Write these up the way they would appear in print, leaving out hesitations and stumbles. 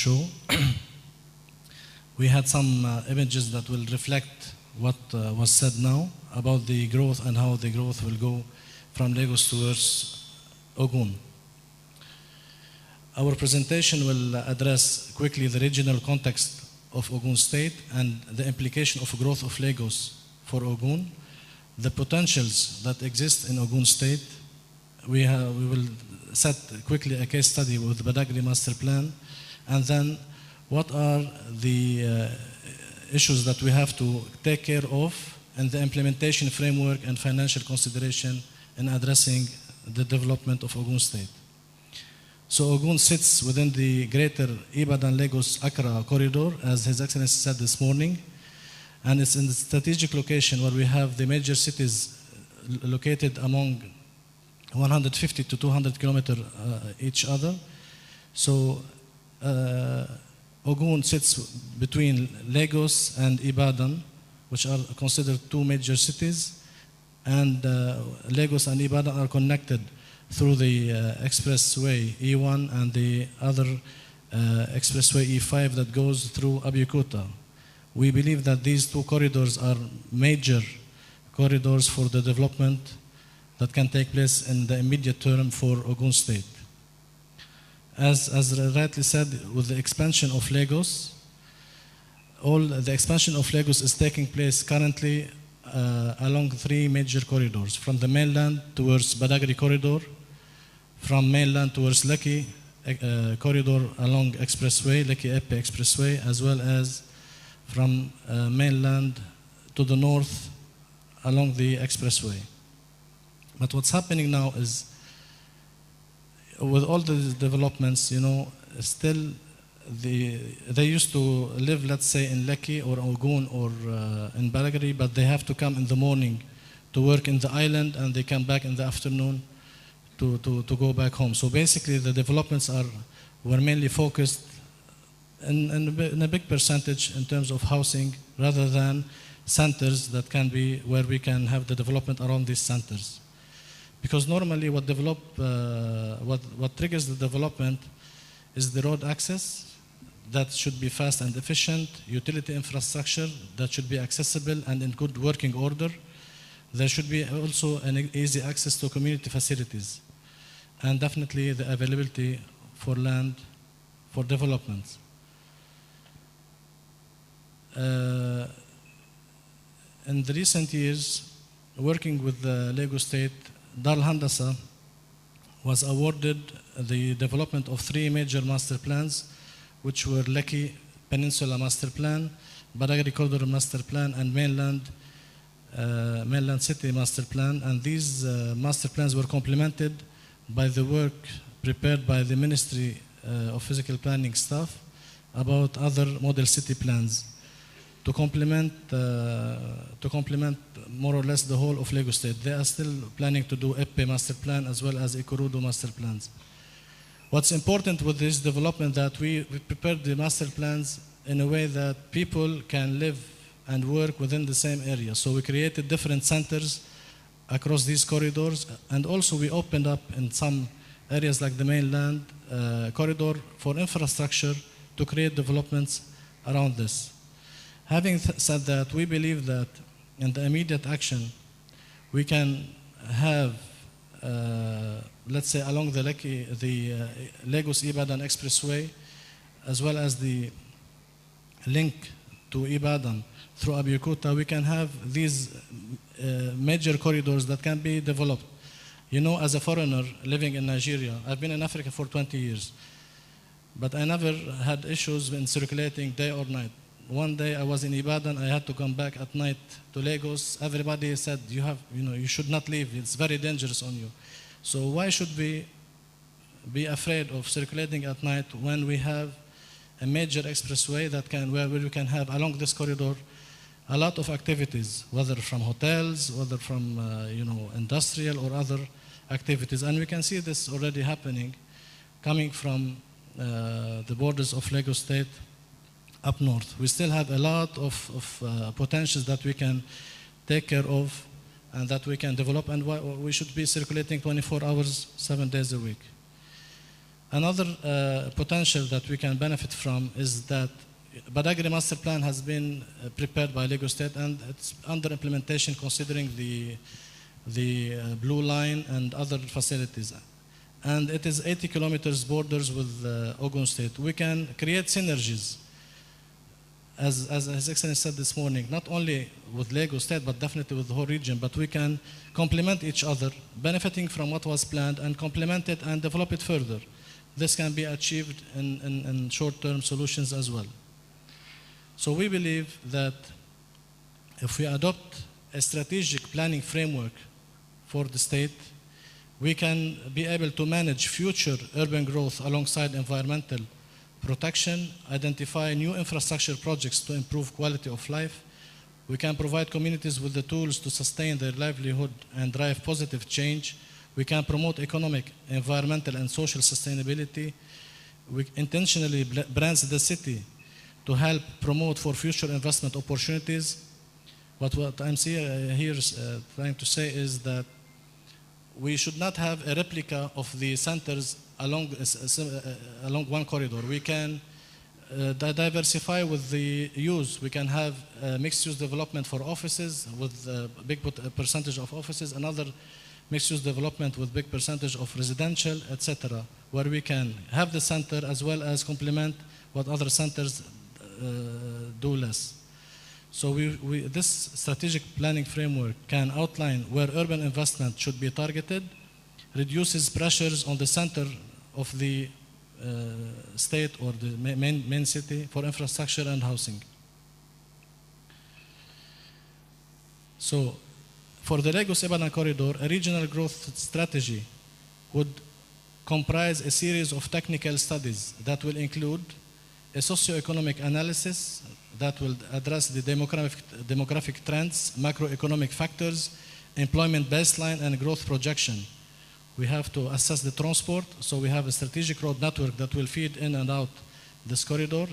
show. We had some images that will reflect what was said now about the growth and how the growth will go from Lagos towards Ogun. Our presentation will address quickly the regional context of Ogun State and the implication of growth of Lagos for Ogun, the potentials that exist in Ogun State. We will set quickly a case study with the Badagry Master Plan, and then what are the issues that we have to take care of in the implementation framework and financial consideration in addressing the development of Ogun State. So Ogun sits within the greater Ibadan-Lagos-Accra corridor, as His Excellency said this morning, and it's in the strategic location where we have the major cities located among 150 to 200 kilometers each other. So Ogun sits between Lagos and Ibadan, which are considered two major cities, and Lagos and Ibadan are connected through the expressway E1 and the other expressway E5 that goes through Abeokuta. We believe that these two corridors are major corridors for the development that can take place in the immediate term for Ogun State. As rightly said, with the expansion of Lagos, all the expansion of Lagos is taking place currently along three major corridors: from the mainland towards Badagry corridor, from mainland towards Lekki corridor along expressway, Lekki-Epe expressway, as well as from mainland to the north along the expressway. But what's happening now is, with all the developments, still they used to live, let's say, in Lekki or Ogun or in Badagry, but they have to come in the morning to work in the island, and they come back in the afternoon to go back home. So basically, the developments were mainly focused in a big percentage in terms of housing, rather than centers that can be where we can have the development around these centers. Because normally what triggers the development is the road access that should be fast and efficient, utility infrastructure that should be accessible and in good working order. There should be also an easy access to community facilities, and definitely the availability for land for development. In the recent years, working with the Lagos State, Dar al-Handasa was awarded the development of three major master plans, which were Lekki Peninsula Master Plan, Badagry Corridor Master Plan, and Mainland City Master Plan. And these master plans were complemented by the work prepared by the Ministry of Physical Planning staff about other model city plans to complement more or less the whole of Lagos State. They are still planning to do Epe Master Plan as well as Ikurudu Master Plans. What's important with this development that we prepared the master plans in a way that people can live and work within the same area. So we created different centers across these corridors, and also we opened up in some areas like the mainland corridor for infrastructure to create developments around this. Having said that, we believe that in the immediate action, we can have, let's say, along the Lagos-Ibadan Expressway, as well as the link to Ibadan through Abeokuta, we can have these major corridors that can be developed. As a foreigner living in Nigeria, I've been in Africa for 20 years, but I never had issues in circulating day or night. One day I was in Ibadan, I had to come back at night to Lagos. Everybody said, you should not leave, it's very dangerous on you. So why should we be afraid of circulating at night when we have a major expressway where we can have along this corridor a lot of activities, whether from hotels, whether from industrial or other activities. And we can see this already happening, coming from the borders of Lagos State up north. We still have a lot of potentials that we can take care of and that we can develop, and we should be circulating 24 hours, 7 days a week. Another potential that we can benefit from is that Badagry Master Plan has been prepared by Lagos State, and it's under implementation considering the Blue Line and other facilities. And it is 80 kilometers borders with Ogun State. We can create synergies, as His Excellency said this morning, not only with Lagos State, but definitely with the whole region, but we can complement each other, benefiting from what was planned, and complement it and develop it further. This can be achieved in short-term solutions as well. So we believe that if we adopt a strategic planning framework for the state, we can be able to manage future urban growth alongside environmental protection, identify new infrastructure projects to improve quality of life. We can provide communities with the tools to sustain their livelihood and drive positive change. We can promote economic, environmental, and social sustainability. We intentionally brand the city to help promote for future investment opportunities. But what I'm here trying to say is that we should not have a replica of the centers along one corridor. We can diversify with the use. We can have mixed-use development for offices with a big percentage of offices, another mixed-use development with big percentage of residential, etc., where we can have the center as well as complement what other centers do less. So this strategic planning framework can outline where urban investment should be targeted, reduces pressures on the center of the state or the main city for infrastructure and housing. So for the Lagos-Ibadan corridor, a regional growth strategy would comprise a series of technical studies that will include a socio-economic analysis that will address the demographic trends, macroeconomic factors, employment baseline, and growth projection. We have to assess the transport, so we have a strategic road network that will feed in and out this corridor.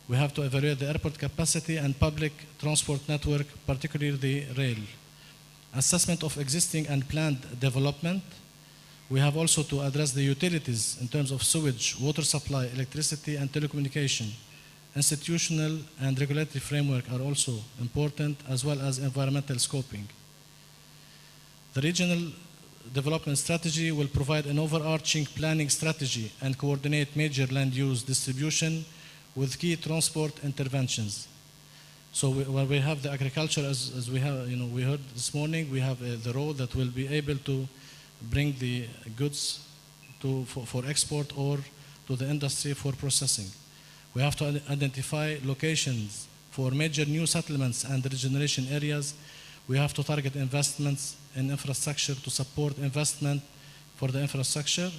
We have to evaluate the airport capacity and public transport network, particularly the rail. Assessment of existing and planned development. We have also to address the utilities in terms of sewage, water supply, electricity, and telecommunication. Institutional and regulatory framework are also important, as well as environmental scoping. The regional development strategy will provide an overarching planning strategy and coordinate major land use distribution with key transport interventions. So when we have the agriculture, as we have, we heard this morning, we have the road that will be able to bring the goods for export or to the industry for processing. We have to identify locations for major new settlements and regeneration areas. We have to target investments in infrastructure to support investment for the infrastructure,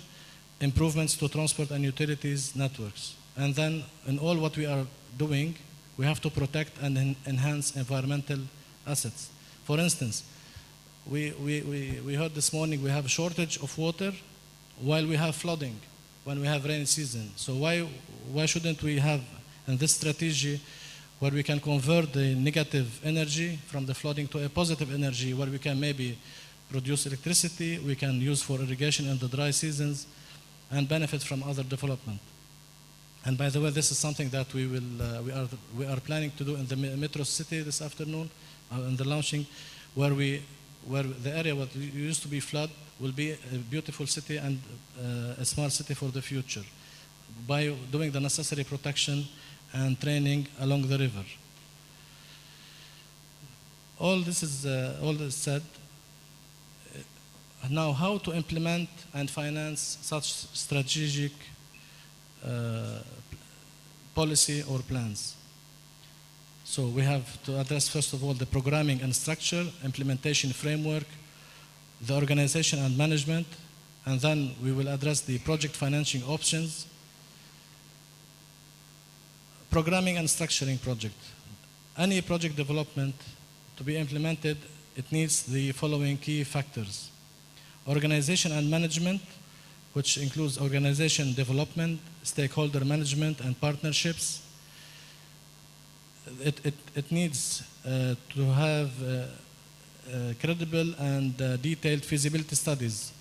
improvements to transport and utilities networks. And then in all what we are doing, we have to protect and enhance environmental assets. For instance, we heard this morning we have a shortage of water while we have flooding, when we have rainy season. So why shouldn't we have in this strategy where we can convert the negative energy from the flooding to a positive energy, where we can maybe produce electricity, we can use for irrigation in the dry seasons, and benefit from other development. And by the way, this is something that we are planning to do in the metro city this afternoon, in the launching, where the area what used to be flood will be a beautiful city and a smart city for the future, by doing the necessary protection and training along the river. All this said. Now, how to implement and finance such strategic policy or plans? So we have to address, first of all, the programming and structure, implementation framework, the organization and management, and then we will address the project financing options. Programming and structuring project. Any project development to be implemented, it needs the following key factors. Organization and management, which includes organization development, stakeholder management, and partnerships. It needs to have credible and detailed feasibility studies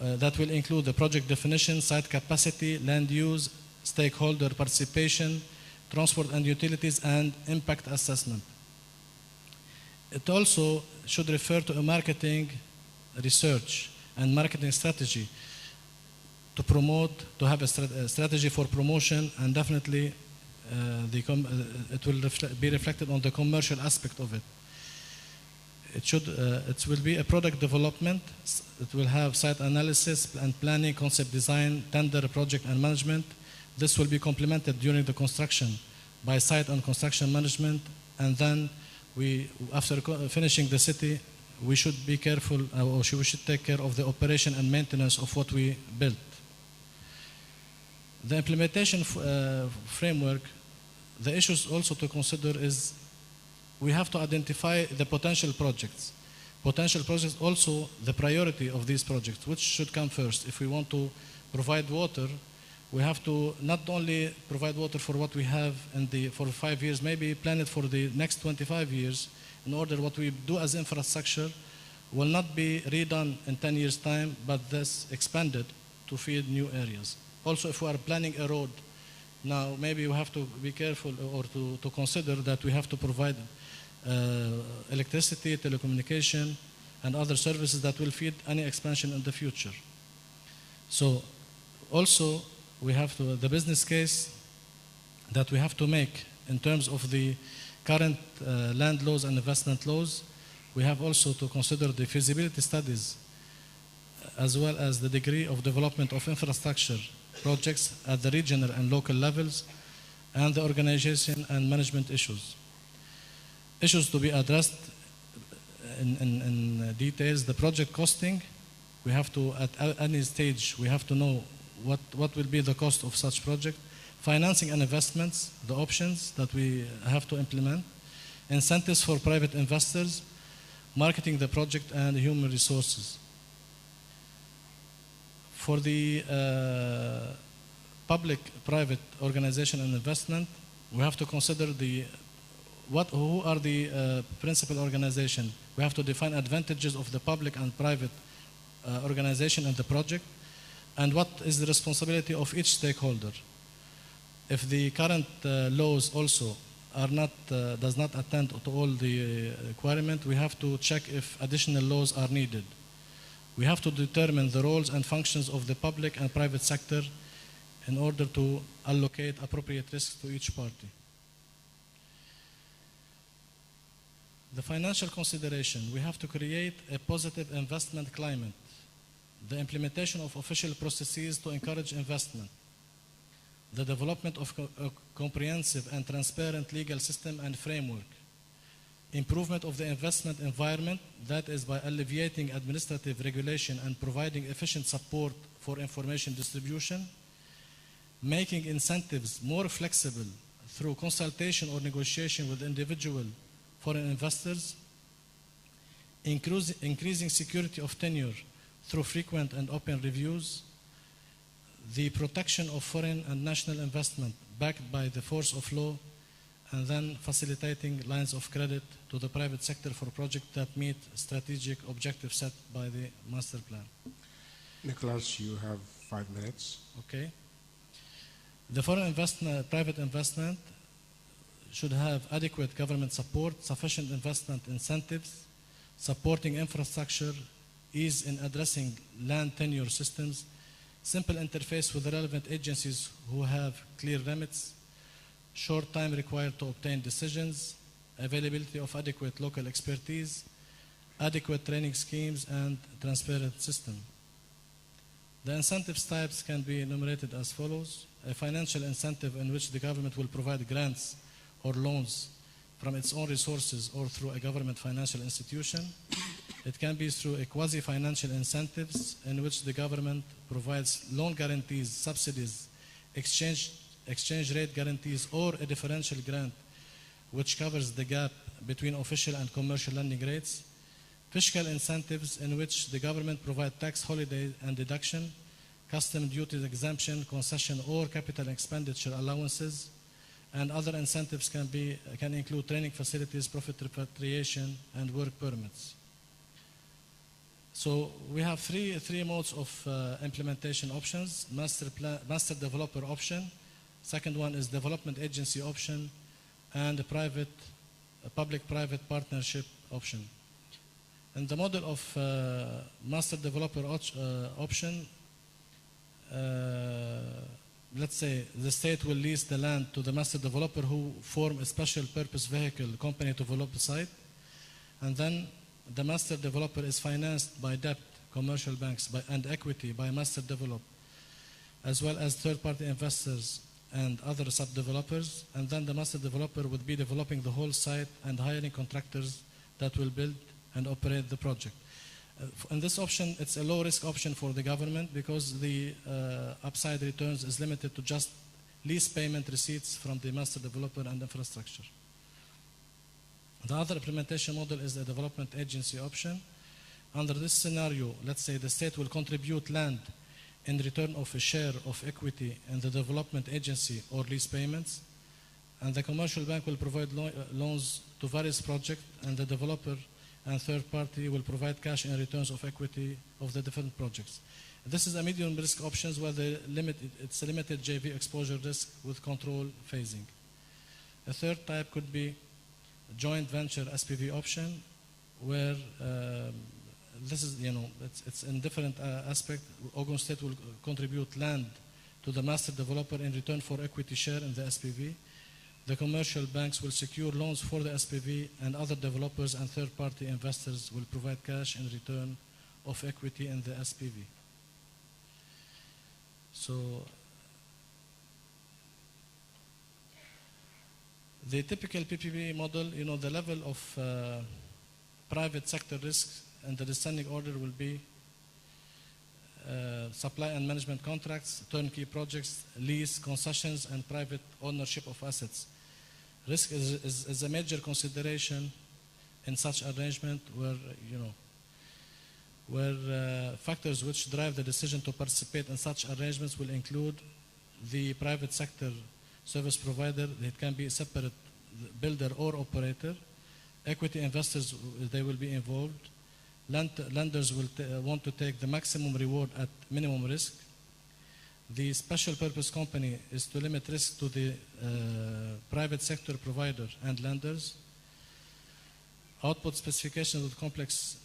that will include the project definition, site capacity, land use, stakeholder participation, transport and utilities, and impact assessment. It also should refer to a marketing research and marketing strategy to promote, to have a strategy for promotion, and definitely it will be reflected on the commercial aspect of it. It will be a product development. It will have site analysis and planning, concept design, tender, project and management. This will be complemented during the construction by site and construction management, and then after finishing the city, we should be careful, or we should take care of the operation and maintenance of what we built. The implementation framework, the issues also to consider is we have to identify the potential projects. Potential projects, also the priority of these projects, which should come first. If we want to provide water, we have to not only provide water for what we have for 5 years, maybe plan it for the next 25 years, in order what we do as infrastructure will not be redone in 10 years' time, but this expanded to feed new areas. Also, if we are planning a road, now maybe we have to be careful or to consider that we have to provide electricity, telecommunication, and other services that will feed any expansion in the future. So also we have the business case that we have to make in terms of the current land laws and investment laws. We have also to consider the feasibility studies as well as the degree of development of infrastructure projects at the regional and local levels, and the organization and management issues. Issues to be addressed in details, the project costing. We have to, at any stage, we have to know what will be the cost of such project. Financing and investments, the options that we have to implement. Incentives for private investors, marketing the project, and human resources. For the public-private organization and investment, we have to consider who are the principal organization. We have to define advantages of the public and private organization in the project, and what is the responsibility of each stakeholder. If the current laws also does not attend to all the requirements, we have to check if additional laws are needed. We have to determine the roles and functions of the public and private sector in order to allocate appropriate risks to each party. The financial consideration, we have to create a positive investment climate. The implementation of official processes to encourage investment. The development of a comprehensive and transparent legal system and framework. Improvement of the investment environment, that is by alleviating administrative regulation and providing efficient support for information distribution. Making incentives more flexible through consultation or negotiation with individual foreign investors. Increasing security of tenure through frequent and open reviews. The protection of foreign and national investment backed by the force of law, and then facilitating lines of credit to the private sector for projects that meet strategic objectives set by the master plan. Nicholas, you have 5 minutes. Okay. The foreign private investment should have adequate government support, sufficient investment incentives, supporting infrastructure, ease in addressing land tenure systems, simple interface with the relevant agencies who have clear limits, short time required to obtain decisions, availability of adequate local expertise, adequate training schemes, and transparent system. The incentives types can be enumerated as follows. A financial incentive in which the government will provide grants or loans from its own resources or through a government financial institution. It can be through a quasi-financial incentives in which the government provides loan guarantees, subsidies, exchange rate guarantees, or a differential grant which covers the gap between official and commercial lending rates. Fiscal incentives in which the government provides tax holiday and deduction, custom duties exemption, concession, or capital expenditure allowances. And other incentives can include training facilities, profit repatriation, and work permits. So we have three modes of implementation options: master developer option. Second one is development agency option, and a public-private partnership option. In the model of master developer option, let's say the state will lease the land to the master developer who form a special purpose vehicle company to develop the site, and then the master developer is financed by debt, commercial banks, and equity by master developer, as well as third-party investors and other sub-developers, and then the master developer would be developing the whole site and hiring contractors that will build and operate the project. In this option, it's a low-risk option for the government because the upside returns is limited to just lease payment receipts from the master developer and infrastructure. The other implementation model is the development agency option. Under this scenario, let's say the state will contribute land in return of a share of equity in the development agency or lease payments, and the commercial bank will provide loans to various projects, and the developer and third party will provide cash in returns of equity of the different projects. This is a medium risk options where it's a limited JV exposure risk with control phasing. A third type could be joint venture SPV option, where this is, it's in different aspect. Ogun State will contribute land to the master developer in return for equity share in the SPV. The commercial banks will secure loans for the SPV, and other developers and third-party investors will provide cash in return of equity in the SPV. So the typical PPP model, the level of private sector risk and the descending order will be supply and management contracts, turnkey projects, lease, concessions, and private ownership of assets. Risk is a major consideration in such arrangement where factors which drive the decision to participate in such arrangements will include the private sector service provider. It can be a separate builder or operator. Equity investors, they will be involved. Lenders will want to take the maximum reward at minimum risk. The special purpose company is to limit risk to the private sector provider and lenders. Output specifications with complex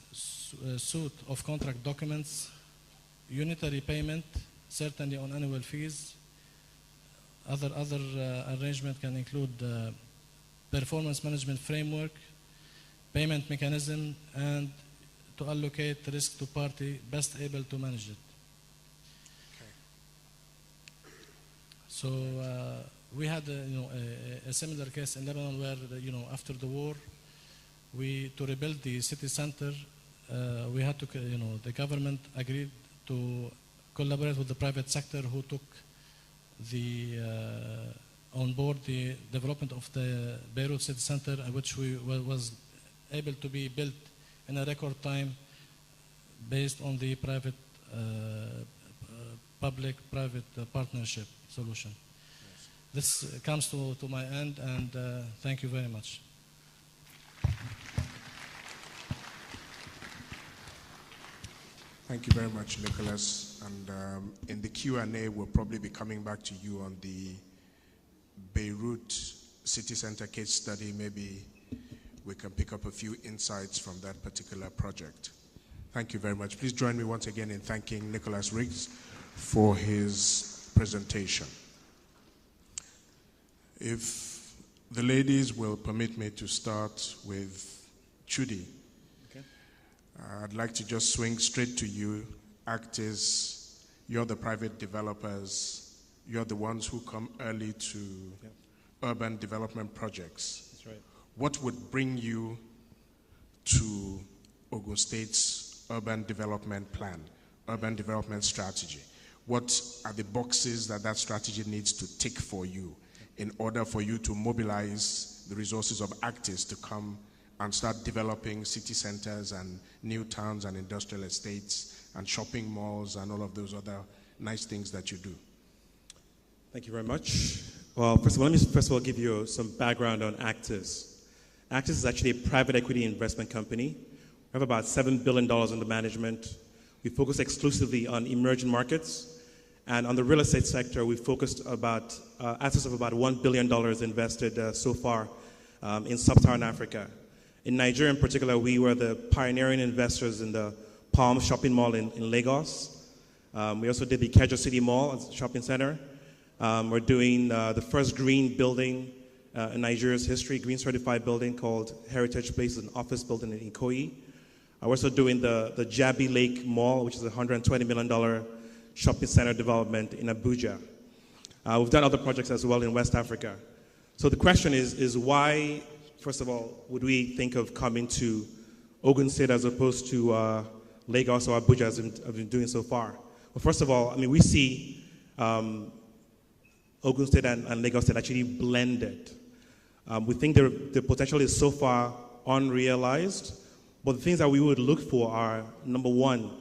suite of contract documents, unitary payment, certainly on annual fees. Other arrangement can include performance management framework, payment mechanism, and to allocate risk to party best able to manage it. Okay. So we had a similar case in Lebanon where after the war, to rebuild the city center, we had to the government agreed to collaborate with the private sector, who took on board the development of the Beirut city center, which was able to be built in a record time based on the public-private partnership solution. Yes. This comes to my end, and thank you very much. Thank you very much, Nicholas. And in the Q&A, we'll probably be coming back to you on the Beirut City Center case study. Maybe we can pick up a few insights from that particular project. Thank you very much. Please join me once again in thanking Nicholas Riggs for his presentation. If the ladies will permit me to start with Chudi. I'd like to just swing straight to you. Actors, you're the private developers, you're the ones who come early to urban development projects. That's right. What would bring you to Ogun State's urban development plan, urban development strategy? What are the boxes that strategy needs to tick for you in order for you to mobilize the resources of actors to come and start developing city centers and new towns and industrial estates and shopping malls and all of those other nice things that you do? Thank you very much. Well, first of all, let me give you some background on Actors. Actors is actually a private equity investment company. We have about $7 billion under management. We focus exclusively on emerging markets. And on the real estate sector, we focused about assets of about $1 billion invested so far in sub-Saharan Africa. In Nigeria in particular, we were the pioneering investors in the Palm Shopping Mall in Lagos. We also did the Ikeja City Mall as a shopping center. We're doing the first green building in Nigeria's history, green certified building called Heritage Place, an office building in Ikoyi. We're also doing the Jabi Lake Mall, which is a $120 million shopping center development in Abuja. We've done other projects as well in West Africa. So the question is why, first of all, would we think of coming to Ogun State as opposed to Lagos or Abuja as I've been doing so far? Well, first of all, I mean, we see Ogun State and Lagos State actually blended. We think the potential is so far unrealized, but the things that we would look for are, number one,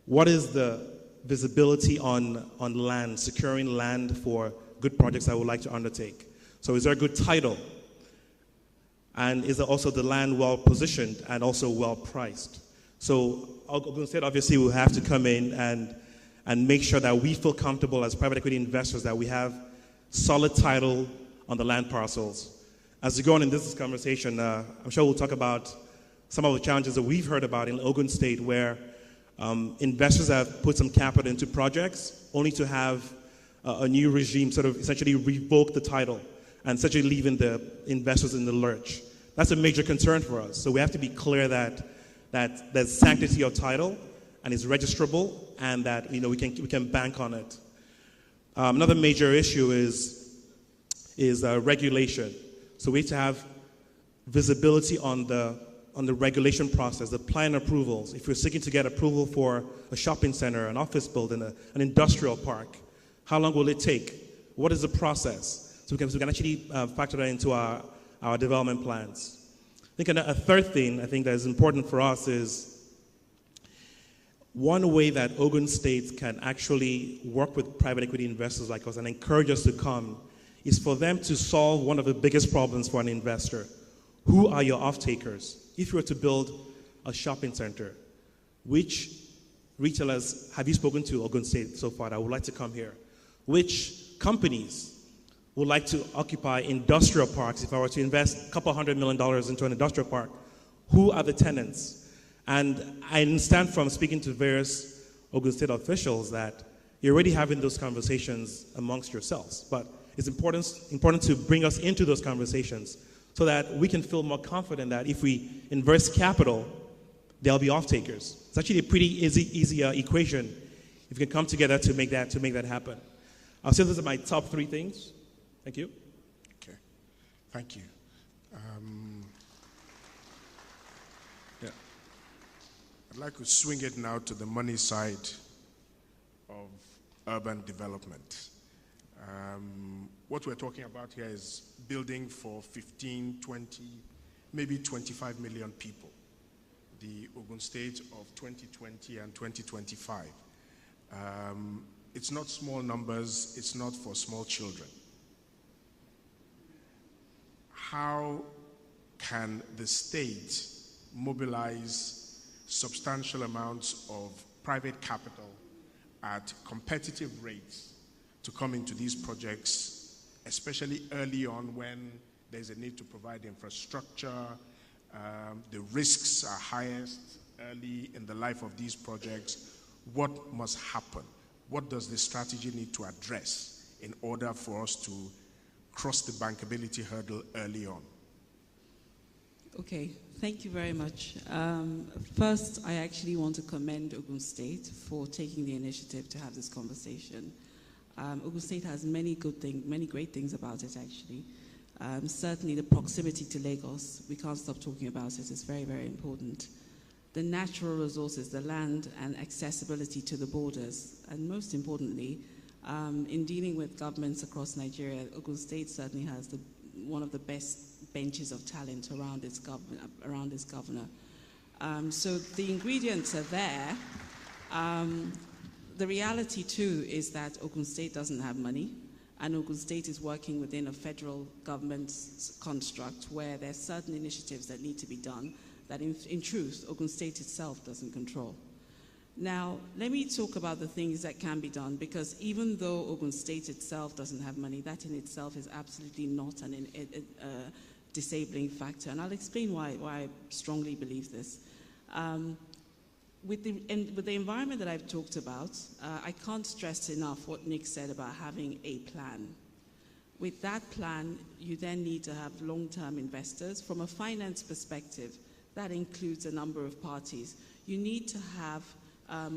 what is the visibility on land, securing land for good projects I would like to undertake? So is there a good title? And is also the land well positioned and also well priced? So Ogun State obviously will have to come in and make sure that we feel comfortable as private equity investors that we have solid title on the land parcels. As we go on in this conversation, I'm sure we'll talk about some of the challenges that we've heard about in Ogun State where investors have put some capital into projects only to have a new regime sort of essentially revoke the title and essentially leaving the investors in the lurch. That's a major concern for us. So we have to be clear that there's sanctity of title and it's registrable and that we can bank on it. Another major issue is regulation. So we have to have visibility on the regulation process, the plan approvals. If you're seeking to get approval for a shopping center, an office building, an industrial park, how long will it take? What is the process? So we can actually factor that into our development plans. I think a third thing I think that is important for us is one way that Ogun State can actually work with private equity investors like us and encourage us to come is for them to solve one of the biggest problems for an investor. Who are your off-takers? If you were to build a shopping center, which retailers have you spoken to Ogun State so far that would like to come here? Which companies would like to occupy industrial parks? If I were to invest a couple $100 million into an industrial park, who are the tenants? And I understand from speaking to various Ogun State officials that you're already having those conversations amongst yourselves. But it's important to bring us into those conversations so that we can feel more confident that if we invest capital, there'll be off-takers. It's actually a pretty easy equation if we can come together to make that happen. I'll say those are my top 3 things. Thank you. Okay, thank you. I'd like to swing it now to the money side of urban development. What we're talking about here is building for 15, 20, maybe 25 million people. The Ogun State of 2020 and 2025. It's not small numbers, it's not for small children. How can the state mobilize substantial amounts of private capital at competitive rates to come into these projects, especially early on when there's a need to provide infrastructure, the risks are highest early in the life of these projects? What must happen? What does the strategy need to address in order for us to cross the bankability hurdle early on? Okay, thank you very much. First, I actually want to commend Ogun State for taking the initiative to have this conversation. Ogun State has many great things about it, actually. Certainly the proximity to Lagos, we can't stop talking about it, it's very, very important. The natural resources, the land and accessibility to the borders, and most importantly, in dealing with governments across Nigeria, Ogun State certainly has one of the best benches of talent around its governor. So the ingredients are there. The reality too is that Ogun State doesn't have money, and Ogun State is working within a federal government construct where there are certain initiatives that need to be done that in truth, Ogun State itself doesn't control. Now, let me talk about the things that can be done, because even though Ogun State itself doesn't have money, that in itself is absolutely not a disabling factor. And I'll explain why I strongly believe this. With the environment that I've talked about, I can't stress enough what Nick said about having a plan. With that plan, you then need to have long-term investors. From a finance perspective, that includes a number of parties. You need to have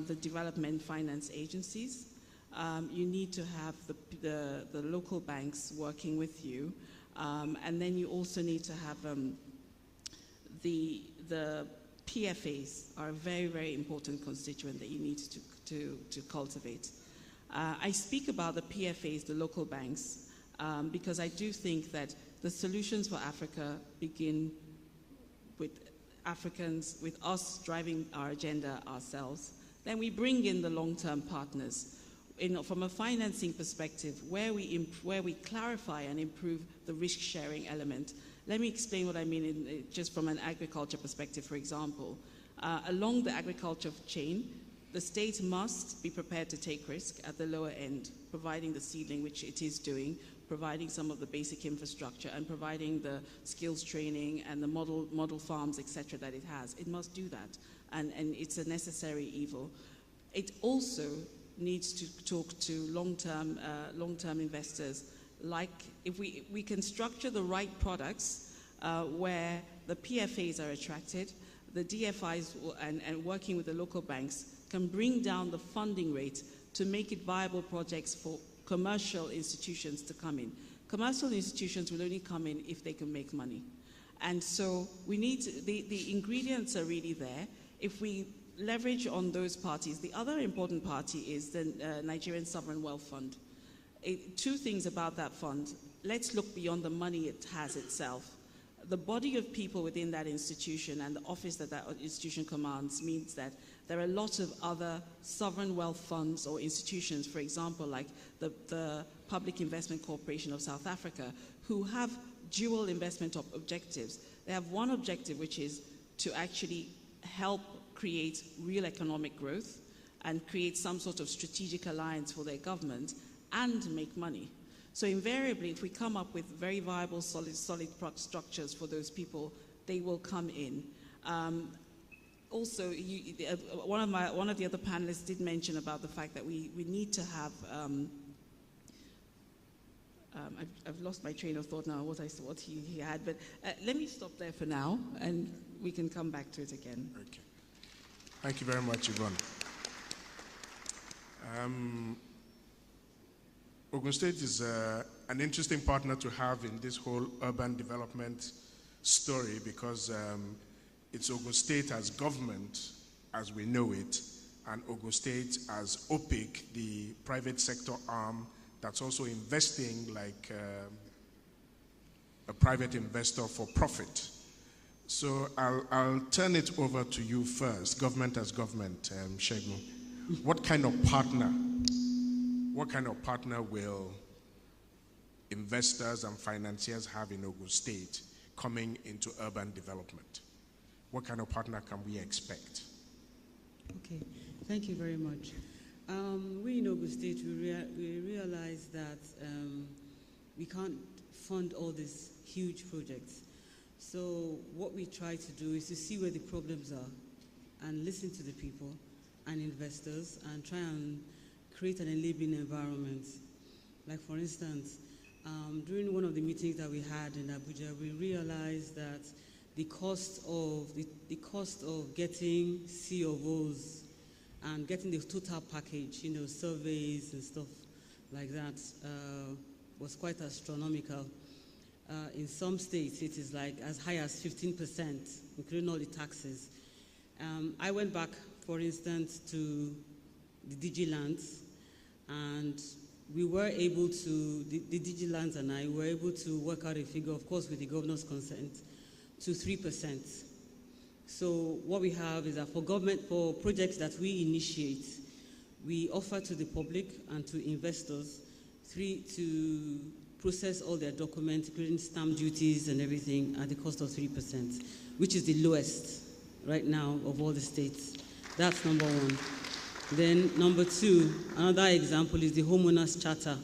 the development finance agencies. You need to have the local banks working with you. And then you also need to have the PFAs are a very, very important constituent that you need to cultivate. I speak about the PFAs, the local banks, because I do think that the solutions for Africa begin with Africans, with us driving our agenda ourselves. Then we bring in the long-term partners. From a financing perspective, where we clarify and improve the risk-sharing element. Let me explain what I mean just from an agriculture perspective, for example. Along the agriculture chain, the state must be prepared to take risk at the lower end, providing the seedling, which it is doing, providing some of the basic infrastructure, and providing the skills training and the model farms, etc., that it has. It must do that, and it's a necessary evil. It also needs to talk to long-term investors. Like if we can structure the right products where the PFAs are attracted, the DFIs and working with the local banks can bring down the funding rate to make it viable projects for commercial institutions to come in. Commercial institutions will only come in if they can make money. And so we need to, the ingredients are really there. If we leverage on those parties, the other important party is the Nigerian Sovereign Wealth Fund. Two things about that fund. Let's look beyond the money it has itself. The body of people within that institution and the office that institution commands means that there are a lot of other sovereign wealth funds or institutions, for example, like the Public Investment Corporation of South Africa, who have dual investment objectives. They have one objective, which is to actually help create real economic growth and create some sort of strategic alliance for their government and make money. So invariably, if we come up with very viable, solid structures for those people, they will come in. Also, one of the other panelists did mention about the fact that we need to have. I've lost my train of thought now. What he had, but let me stop there for now, and we can come back to it again. Okay. Thank you very much, Yvonne. Ogun State is an interesting partner to have in this whole urban development story because it's Ogun State as government, as we know it, and Ogun State as OPIC, the private sector arm that's also investing like a private investor for profit. So I'll turn it over to you first, government as government, Segun. What kind of partner will investors and financiers have in Ogun State coming into urban development? What kind of partner can we expect? Okay, thank you very much. We in Ogun State, we realize that we can't fund all these huge projects. So what we try to do is to see where the problems are and listen to the people and investors and try and create an enabling environment. Like for instance, during one of the meetings that we had in Abuja, we realized that the cost of getting C of O's and getting the total package, surveys and stuff like that, was quite astronomical. In some states, it is like as high as 15%, including all the taxes. I went back, for instance, to the DigiLands, and we were able to, the DigiLands and I were able to work out a figure, of course, with the governor's consent, to 3%. So what we have is that for projects that we initiate, we offer to the public and to investors to process all their documents, including stamp duties and everything, at the cost of 3%, which is the lowest right now of all the states. That's number one. Then number two, another example is the Homeowners Charter